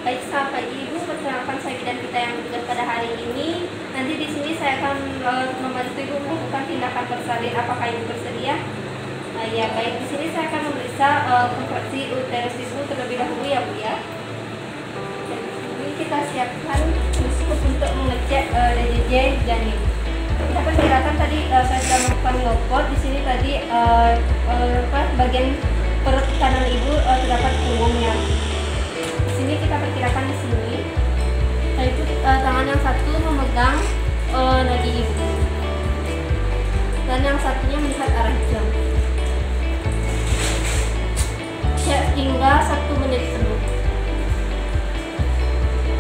Baik sahabat ibu, perkenalkan saya bidan kita yang bertugas pada hari ini. Nanti di sini saya akan membantu ibu melakukan tindakan bersalin. Apakah ibu bersedia? Ya baik, di sini saya akan memeriksa kontraksi uterus ibu terlebih dahulu ya bu ya. Dan di sini kita siapkan teleskop untuk mengecek DJJ janin. Kita perkirakan tadi saya sudah melakukan ngopot. Di sini tadi bagian perut kanan ibu terdapat punggungnya. Di sini kita perkirakan di sini, yaitu tangan yang satu memegang nadi ibu dan yang satunya melihat arah jam. Cek hingga 1 menit penuh.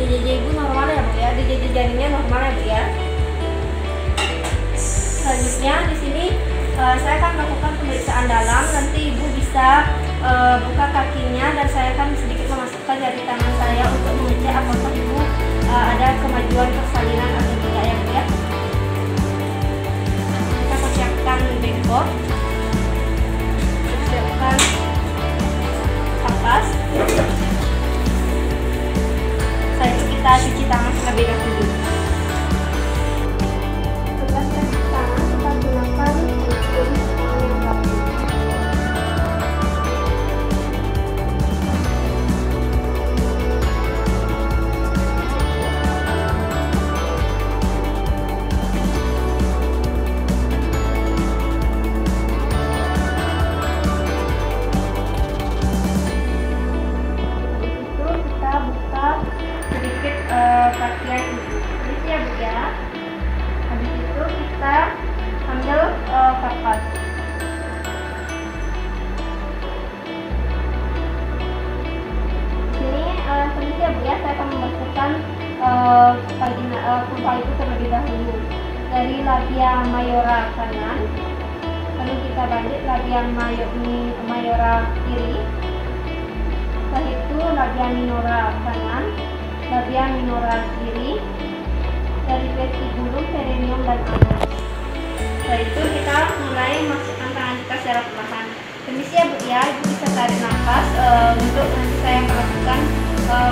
DJJ ibu normal ya bu ya, DJJ janinnya normal ya bu ya. Selanjutnya di sini saya akan melakukan pemeriksaan dalam. Nanti ibu bisa buka kakinya dan saya akan sedikit memasukkan jari tangan saya untuk mengecek apakah ibu ada kemajuan persalinan atau tidak ya bu ya. Kita persiapkan bengkok, persiapkan kapas. Setelah itu kita cuci tangan terlebih dahulu. Setelah cuci tangan, kita gunakan sabun tangan yang rapi. Pakaian ibu, ini ya bu ya. Habis itu kita ambil kapas. Ini seperti ya bu ya, saya akan membasuhkan vulva ibu terlebih dahulu dari labia mayora kanan, lalu kita balik labia mayora kiri, setelah itu labia minora kanan, labia minora kiri, dari vestibulum, perineum dan anus. Setelah itu kita mulai masukkan tangan kita secara perlahan. Permisi ya bu ya, ibu bisa tarik nafas untuk nanti saya melakukan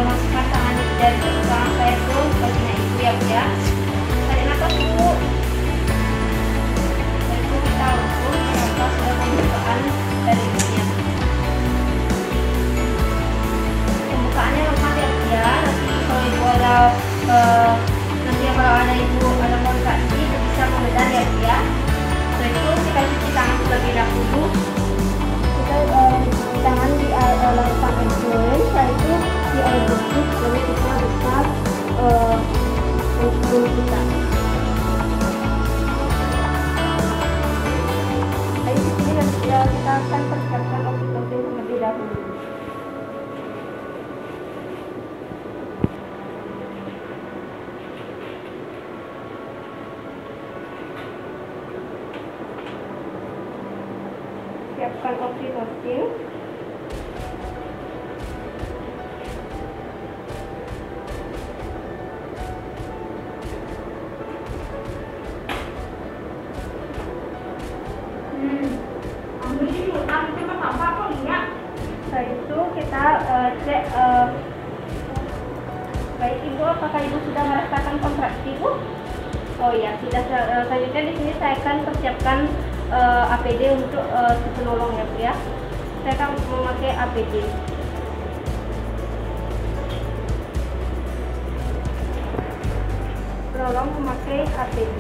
masukkan tangan dari tangan saya ke bagian ibu ya bu ya. Tarik nafas bu. Setelah itu kita langsung nafas pembukaan dari ibunya. Pembukaannya lemah ya bu ya. Kalau ibu ada kalau ada ibu ada kontraksi, ibu bisa membedah ya bu ya. Setelah itu kita cuci tangan terlebih dahulu. Kita cuci tangan di lautan efluent, setelah itu di air bersih, jadi kita bisa efluent kita. Jadi di sini nanti kita akan persiapkan oksitosin terlebih dahulu. Siapkan oksitosin. Setelah itu kita cek baik ibu, apakah ibu sudah merasakan kontraksi bu? Oh iya, sudah. Selanjutnya di sini saya akan persiapkan APD untuk si penolong ya bu ya. Saya akan memakai APD. Penolong memakai APD.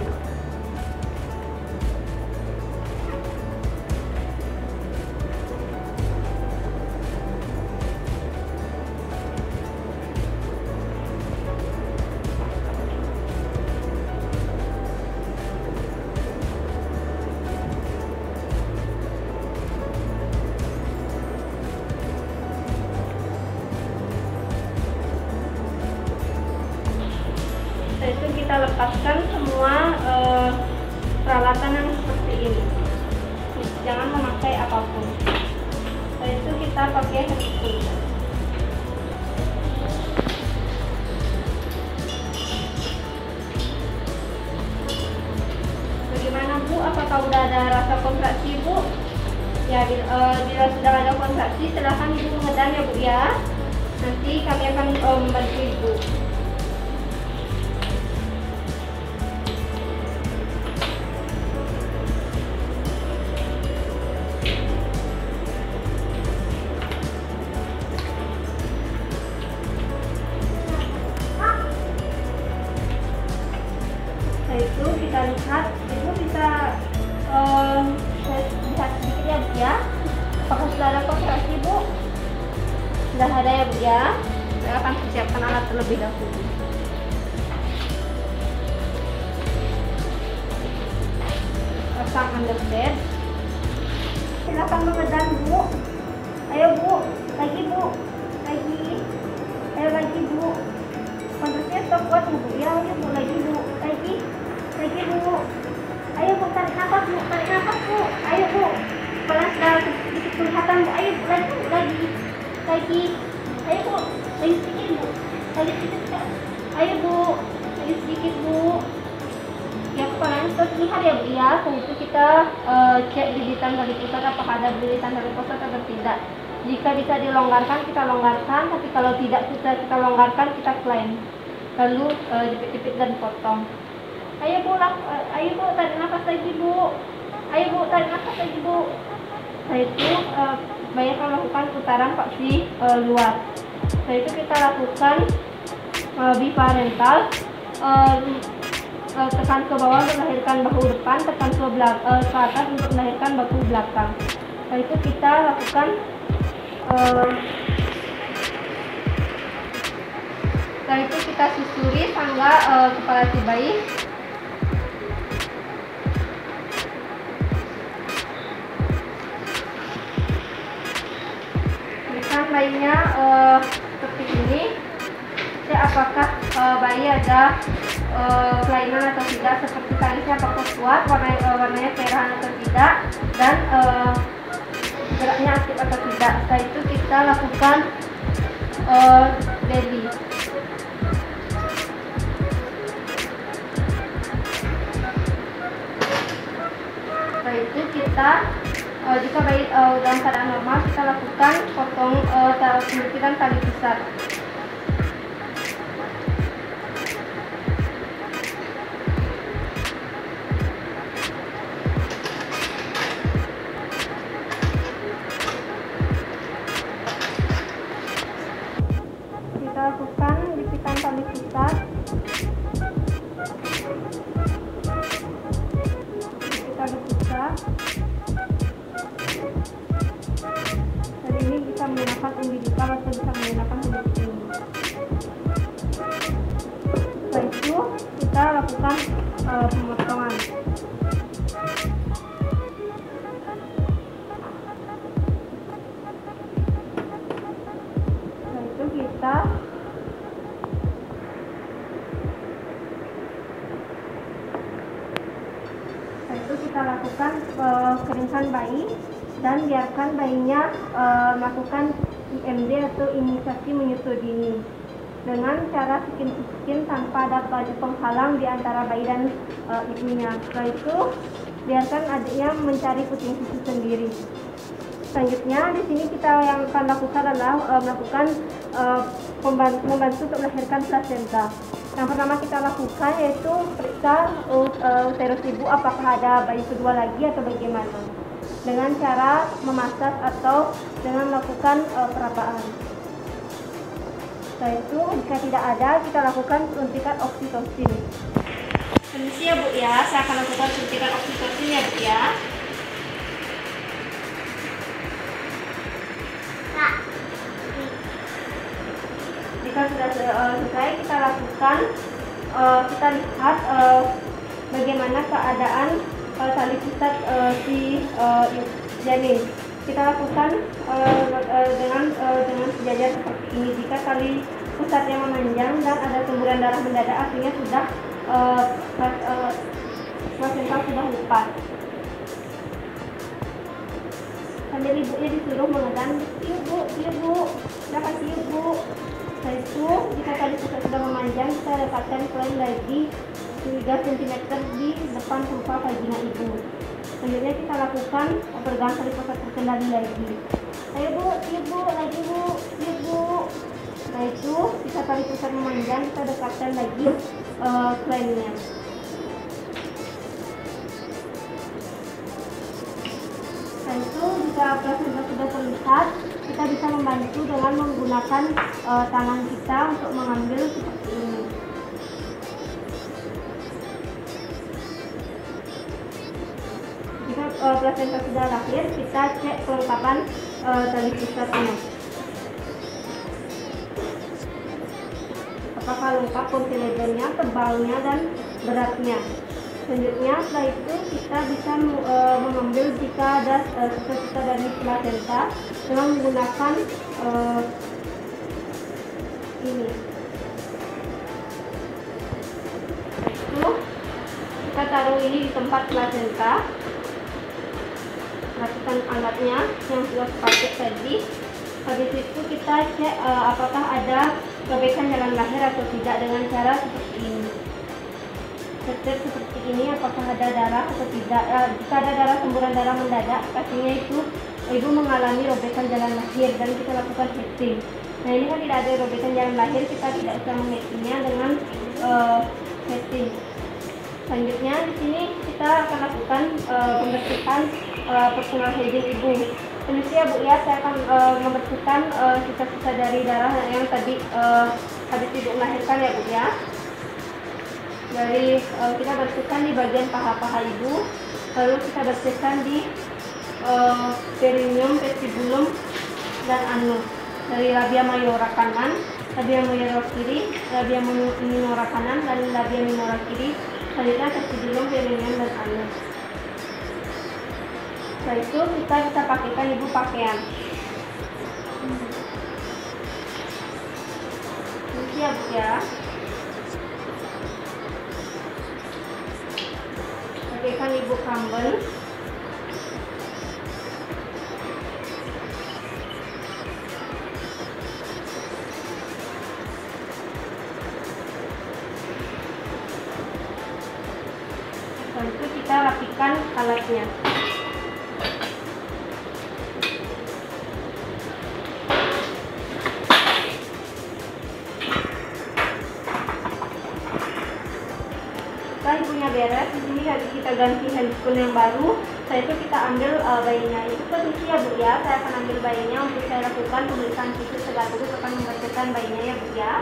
Setelah itu kita lepaskan semua peralatan yang seperti ini. Jangan memakai apapun. Setelah itu kita pakai handphone. Bagaimana bu? Apakah udah ada rasa kontraksi bu? Ya, bila sudah ada kontraksi silahkan ibu mengedang ya bu ya. Nanti kami akan membantu ibu. Nah itu kita lihat, ibu bisa lihat sedikit ya Bu ya. Apakah sudah ada kontraksi Bu? Sudah ada ya Bu ya. Saya akan persiapkan alat terlebih dahulu. Pasang underbed. Silakan mengedan Bu. Ayo Bu, lagi Bu, lagi. Ayo lagi Bu. Kontraksinya stop kuat Bu ya. Ayo Bu, lagi Bu, lagi Bu. Ayo Bu, tarik nafas Bu, tarik nafas Bu. Ayo Bu, pelan sudah sedikit kelihatan Bu. Ayo Bu, lagi. Ayo Bu, lagi sedikit Bu, lagi sedikit. Ayo Bu, lagi sedikit Bu. Ya kepalanya sudah terlihat ya Bu ya. Setelah itu kita cek gigitan tali pusat apakah ada gigitan tali pusat atau tidak. Jika bisa dilonggarkan kita longgarkan, tapi kalau tidak bisa kita longgarkan kita klaim. Lalu jepit-jepit dan potong. Ayo Bu, tarik nafas lagi Bu. Ayo Bu, tarik nafas lagi Bu. Setelah itu banyak melakukan putaran paksi luar. Setelah itu kita lakukan biparental. Tekan ke bawah untuk melahirkan bahu depan, tekan ke atas untuk melahirkan bahu belakang. Setelah itu kita lakukan setelah itu kita susuri tangga kepala si bayi. Berikan bayinya seperti ini. Cek apakah bayi ada kelainan atau tidak, seperti talisnya apakah kuat, warnanya kemerahan atau tidak, dan geraknya aktif atau tidak. Setelah itu kita lakukan baby. Setelah itu kita jika bayi dalam keadaan normal, kita lakukan potong penyempitan tali pusat. Kita lakukan lipitan tali pusat. Kita dipisah. Hari ini bisa menggunakan umbilical atau bisa menggunakan kulit ini. Setelah itu kita lakukan pemotongan. Setelah itu kita lakukan keringkan bayi dan biarkan bayinya melakukan IMD atau imunisasi menyusu dini dengan cara skin tanpa ada baju penghalang di antara bayi dan ibunya. Setelah itu biarkan adiknya mencari puting susu sendiri. Selanjutnya di sini kita yang akan lakukan adalah melakukan membantu untuk melahirkan plasenta. Yang pertama kita lakukan yaitu periksa uterus ibu apakah ada bayi kedua lagi atau bagaimana, dengan cara memasas atau dengan melakukan perabaan. Setelah itu jika tidak ada, kita lakukan suntikan oksitosin. Permisi ya Bu ya, saya akan lakukan suntikan oksitosin ya Bu ya. Jika sudah selesai, kita lakukan, kita lihat bagaimana keadaan tali pusat si janin. Kita lakukan dengan sejajar seperti ini. Jika tali pusatnya memanjang dan ada semburan darah mendadak, artinya sudah plasenta sudah lepas. Sambil ibunya disuruh mengedan, yuk Bu, sudah kasih yuk Bu. Setelah itu, jika tali pusat sudah memanjang, kita dapatkan klaim lagi 3 cm di depan kurva vagina ibu. Selanjutnya kita lakukan pergangan tali pusat terkendali lagi. Ayo Bu, yuk Bu, lagi Bu, yuk Bu. Setelah itu kita tali pusar memanjang, kita dekatkan lagi klaimnya. Setelah itu jika plasenta sudah terlihat, kita bisa membantu dengan menggunakan tangan kita untuk mengambil seperti ini. Jika plasenta sudah lahir, kita cek kelengkapan tali pusarnya. Apakah lengkap kontilegernya, tebalnya, dan beratnya. Selanjutnya setelah itu kita bisa mengambil jika ada sisa-sisa dari plasenta dengan menggunakan ini. Itu kita taruh ini di tempat plasenta. Perhatikan alatnya yang sudah dipakai tadi. Habis itu kita cek apakah ada robekan jalan lahir atau tidak dengan cara seperti ini. Step seperti ini, apakah ada darah atau tidak. Jika ada darah, semburan darah mendadak, pastinya itu ibu mengalami robekan jalan lahir dan kita lakukan hitting. Nah, ini kan tidak ada robekan jalan lahir, kita tidak bisa menghittingnya dengan hitting. Selanjutnya di sini kita akan lakukan pembersihan personal hygiene ibu. Permisi ya Bu ya, saya akan membersihkan sisa-sisa dari darah yang tadi habis ibu melahirkan ya Bu ya. Dari kita bersihkan di bagian paha-paha ibu, lalu kita bersihkan di perineum, vestibulum, dan anus. Dari labia mayora kanan, labia mayora kiri, labia minora kanan, dan labia minora kiri. Selanjutnya vestibulum, perineum, dan anus. Setelah itu kita bisa pakaikan ibu pakaian. Ini ya Bu ya. Pakaikan ibu kambel. Setelah itu kita rapikan alatnya. Setelah ibunya beres, di sini lagi kita ganti handphone yang baru. Setelah itu kita ambil bayinya. Itu posisi ya Bu ya. Saya akan ambil bayinya untuk saya lakukan pemeriksaan fisik sekaligus akan membersihkan bayinya ya Bu ya.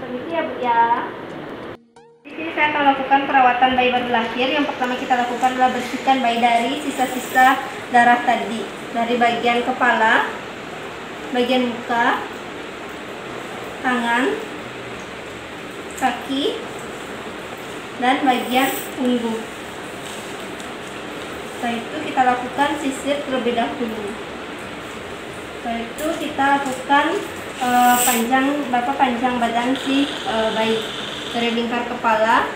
Permisi ya Bu ya. Di sini saya akan lakukan perawatan bayi baru lahir. Yang pertama kita lakukan adalah bersihkan bayi dari sisa-sisa darah tadi, dari bagian kepala, bagian muka, tangan, kaki, dan bagian punggung. Setelah itu kita lakukan sisir terlebih dahulu. Setelah itu kita lakukan panjang badan si bayi dari lingkar kepala,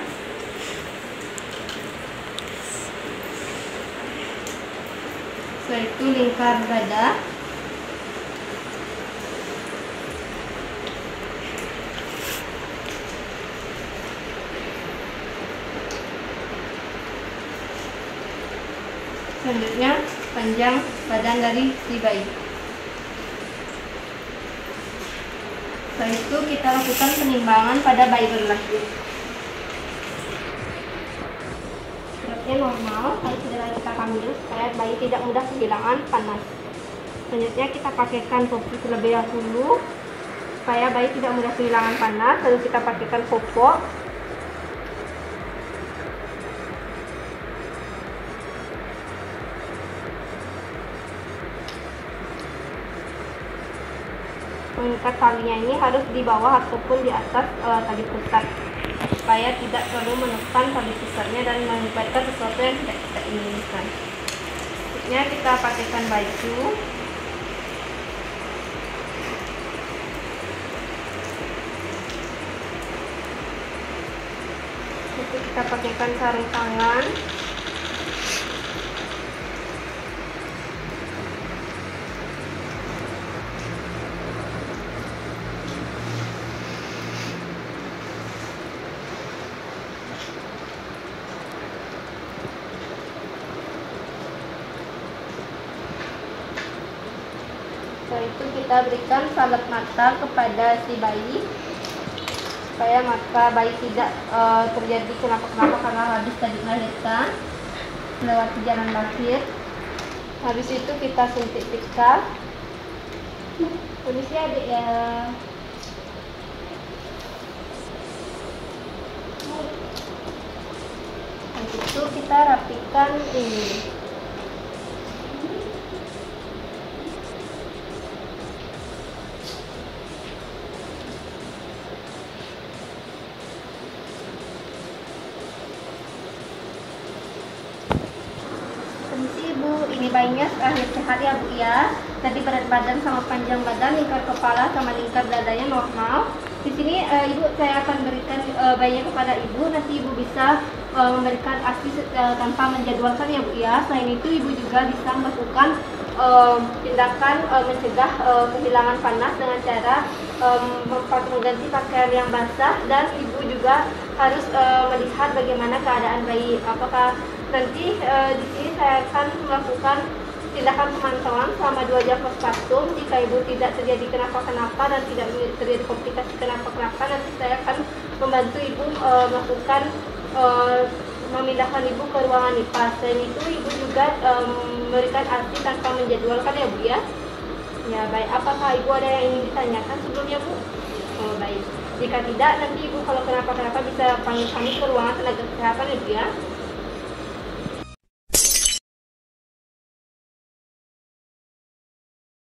setelah itu lingkar dada, selanjutnya panjang badan dari si bayi. Setelah itu kita lakukan penimbangan pada bayi baru lahir. Beratnya normal, kalau sudah kita ambil supaya bayi tidak mudah kehilangan panas. Selanjutnya kita pakaikan topi terlebih dahulu supaya bayi tidak mudah kehilangan panas. Lalu kita pakaikan popok. Mengikat talinya ini harus di bawah ataupun di atas tali pusar supaya tidak terlalu menekan tali pusarnya dan mengibatkan sesuatu yang tidak kita inginkan. Selanjutnya kita pakaikan baju. Lalu kita pakaikan sarung tangan. Setelah itu kita berikan salep mata kepada si bayi supaya mata bayi tidak terjadi kenapa-kenapa karena habis tadi melahirkan lewat jalan lahir. Habis itu kita suntik pika. Kondisi adik ya. Habis itu kita rapikan ini. Ini bayinya lahir sehat ya Bu ya. Tadi berat badan sama panjang badan, lingkar kepala sama lingkar dadanya normal. Di sini Ibu saya akan berikan bayinya kepada Ibu. Nanti Ibu bisa memberikan ASI tanpa menjadwalkan ya Bu ya. Selain itu Ibu juga bisa melakukan tindakan mencegah kehilangan panas dengan cara mengganti pakaian yang basah, dan Ibu juga harus melihat bagaimana keadaan bayi. Apakah nanti di sini saya akan melakukan tindakan pemantauan selama 2 jam postpartum. Jika Ibu tidak terjadi kenapa-kenapa dan tidak terjadi komplikasi kenapa-kenapa, nanti saya akan membantu Ibu melakukan memindahkan Ibu ke ruangan nifas. Selain itu Ibu juga memberikan ASI tanpa menjadwalkan ya Bu ya. Ya baik, apakah Ibu ada yang ingin ditanyakan sebelumnya Bu? Oh baik, jika tidak nanti Ibu kalau kenapa-kenapa bisa panggil kami ke ruangan tenaga kesehatan ya Bu ya.